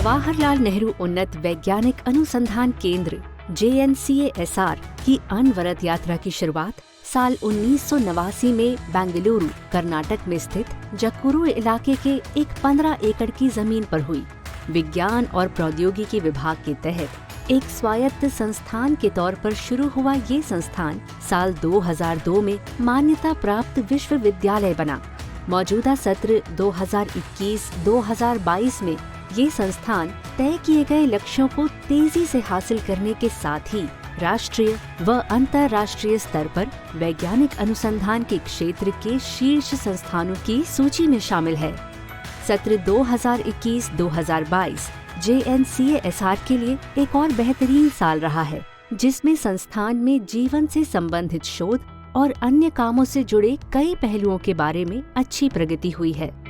जवाहरलाल नेहरू उन्नत वैज्ञानिक अनुसंधान केंद्र JNCASR की अनवरत यात्रा की शुरुआत साल 1989 में बेंगलुरु, कर्नाटक में स्थित जक्कुरू इलाके के एक 15 एकड़ की जमीन पर हुई। विज्ञान और प्रौद्योगिकी विभाग के तहत एक स्वायत्त संस्थान के तौर पर शुरू हुआ ये संस्थान साल 2002 में मान्यता प्राप्त विश्वविद्यालय बना। मौजूदा सत्र 2021-2022 में ये संस्थान तय किए गए लक्ष्यों को तेजी से हासिल करने के साथ ही राष्ट्रीय व अंतर्राष्ट्रीय स्तर पर वैज्ञानिक अनुसंधान के क्षेत्र के शीर्ष संस्थानों की सूची में शामिल है। सत्र 2021-2022 JNCASR के लिए एक और बेहतरीन साल रहा है, जिसमें संस्थान में जीवन से संबंधित शोध और अन्य कामों से जुड़े कई पहलुओं के बारे में अच्छी प्रगति हुई है।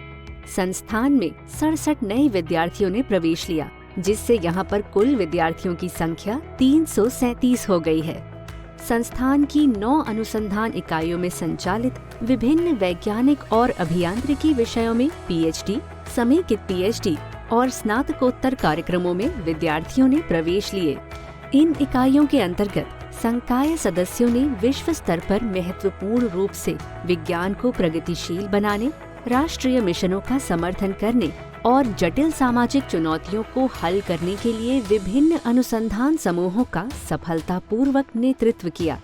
संस्थान में 67 नए विद्यार्थियों ने प्रवेश लिया, जिससे यहाँ पर कुल विद्यार्थियों की संख्या 337 हो गई है। संस्थान की 9 अनुसंधान इकाइयों में संचालित विभिन्न वैज्ञानिक और अभियांत्रिकी विषयों में PhD, समेकित PhD और स्नातकोत्तर कार्यक्रमों में विद्यार्थियों ने प्रवेश लिए। इन इकाइयों के अंतर्गत संकाय सदस्यों ने विश्व स्तर पर महत्वपूर्ण रूप से विज्ञान को प्रगतिशील बनाने, राष्ट्रीय मिशनों का समर्थन करने और जटिल सामाजिक चुनौतियों को हल करने के लिए विभिन्न अनुसंधान समूहों का सफलतापूर्वक नेतृत्व किया।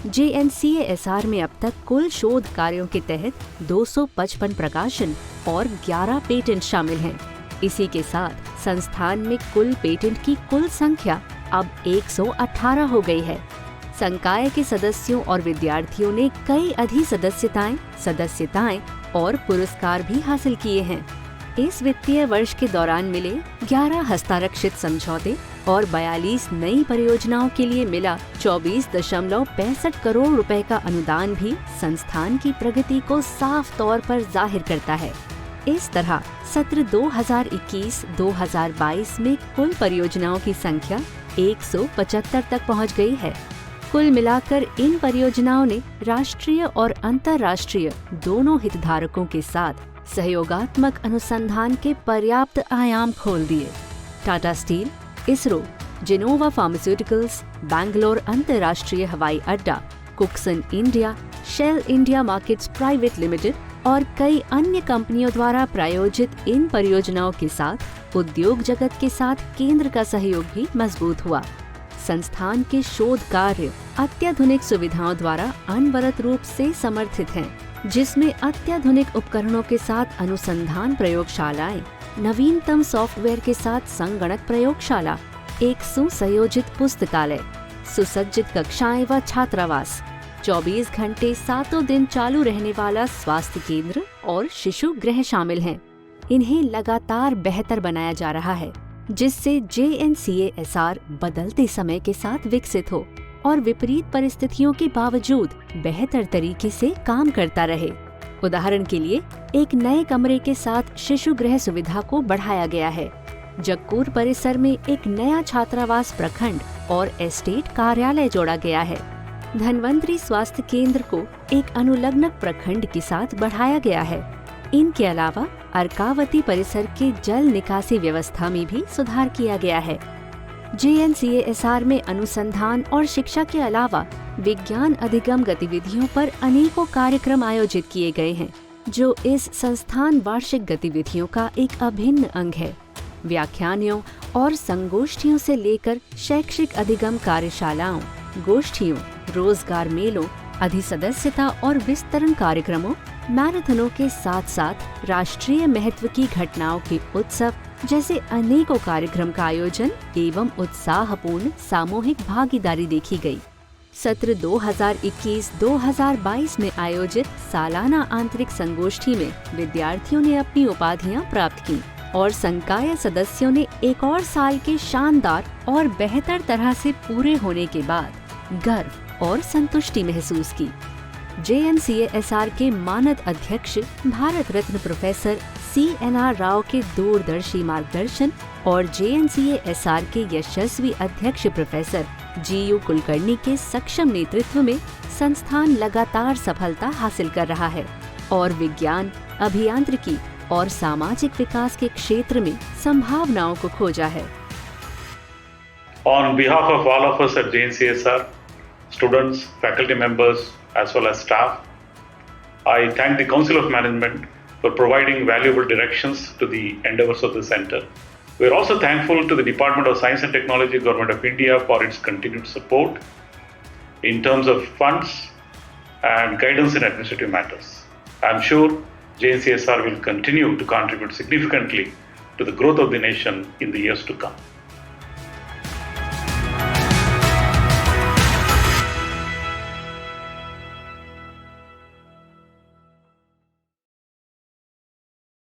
JNCASR में अब तक कुल शोध कार्यों के तहत 255 प्रकाशन और 11 पेटेंट शामिल हैं। इसी के साथ संस्थान में कुल पेटेंट की कुल संख्या अब 118 हो गई है। संकाय के सदस्यों और विद्यार्थियों ने कई सदस्यताएं और पुरस्कार भी हासिल किए हैं। इस वित्तीय वर्ष के दौरान मिले 11 हस्ताक्षरित समझौते और 42 नई परियोजनाओं के लिए मिला 24.65 करोड़ रुपए का अनुदान भी संस्थान की प्रगति को साफ तौर पर जाहिर करता है। इस तरह सत्र 2021-2022 में कुल परियोजनाओं की संख्या 175 तक पहुंच गई है। कुल मिलाकर इन परियोजनाओं ने राष्ट्रीय और अंतर्राष्ट्रीय दोनों हितधारकों के साथ सहयोगात्मक अनुसंधान के पर्याप्त आयाम खोल दिए। टाटा स्टील, इसरो, जेनोवा फार्मास्यूटिकल्स, बैंगलोर अंतर्राष्ट्रीय हवाई अड्डा, Cookson India, Shell India markets private limited और कई अन्य कंपनियों द्वारा प्रायोजित इन परियोजनाओं के साथ उद्योग जगत के साथ केंद्र का सहयोग भी मजबूत हुआ। संस्थान के शोध कार्य अत्याधुनिक सुविधाओं द्वारा अनवरत रूप से समर्थित हैं, जिसमें अत्याधुनिक उपकरणों के साथ अनुसंधान प्रयोगशालाएं, नवीनतम सॉफ्टवेयर के साथ संगणक प्रयोगशाला, एक सुसंयोजित पुस्तकालय, सुसज्जित कक्षाएं व छात्रावास, 24 घंटे 7 दिन चालू रहने वाला स्वास्थ्य केंद्र और शिशु गृह शामिल हैं। इन्हें लगातार बेहतर बनाया जा रहा है, जिससे JNCASR बदलते समय के साथ विकसित हो और विपरीत परिस्थितियों के बावजूद बेहतर तरीके से काम करता रहे। उदाहरण के लिए, एक नए कमरे के साथ शिशु गृह सुविधा को बढ़ाया गया है। जक्कूर परिसर में एक नया छात्रावास प्रखंड और एस्टेट कार्यालय जोड़ा गया है। धनवंतरी स्वास्थ्य केंद्र को एक अनुलग्नक प्रखंड के साथ बढ़ाया गया है। इनके अलावा अर्कावती परिसर के जल निकासी व्यवस्था में भी सुधार किया गया है। JNCASR में अनुसंधान और शिक्षा के अलावा विज्ञान अधिगम गतिविधियों पर अनेकों कार्यक्रम आयोजित किए गए हैं, जो इस संस्थान वार्षिक गतिविधियों का एक अभिन्न अंग है। व्याख्यानों और संगोष्ठियों से लेकर शैक्षिक अधिगम कार्यशालाओं, गोष्ठियों, रोजगार मेलों, अधिसदस्यता और विस्तरण कार्यक्रमों, मैराथनों के साथ साथ राष्ट्रीय महत्व की घटनाओं के उत्सव जैसे अनेकों कार्यक्रम का आयोजन एवं उत्साहपूर्ण सामूहिक भागीदारी देखी गई। सत्र 2021-2022 में आयोजित सालाना आंतरिक संगोष्ठी में विद्यार्थियों ने अपनी उपाधियां प्राप्त की और संकाय सदस्यों ने एक और साल के शानदार और बेहतर तरह से पूरे होने के बाद गर्व और संतुष्टि महसूस की। JNCASR के मानद अध्यक्ष भारत रत्न प्रोफेसर CNR राव के दूरदर्शी मार्गदर्शन और JNCASR के यशस्वी अध्यक्ष प्रोफेसर GU कुलकर्णी के सक्षम नेतृत्व में संस्थान लगातार सफलता हासिल कर रहा है और विज्ञान, अभियांत्रिकी और सामाजिक विकास के क्षेत्र में संभावनाओं को खोजा है। On behalf of all of us at JNCSR, students, faculty members, as well as staff, I thank the Council of Management for providing valuable directions to the endeavors of the center. We are also thankful to the Department of Science and Technology, Government of India, for its continued support in terms of funds and guidance in administrative matters. I am sure JNCSR will continue to contribute significantly to the growth of the nation in the years to come.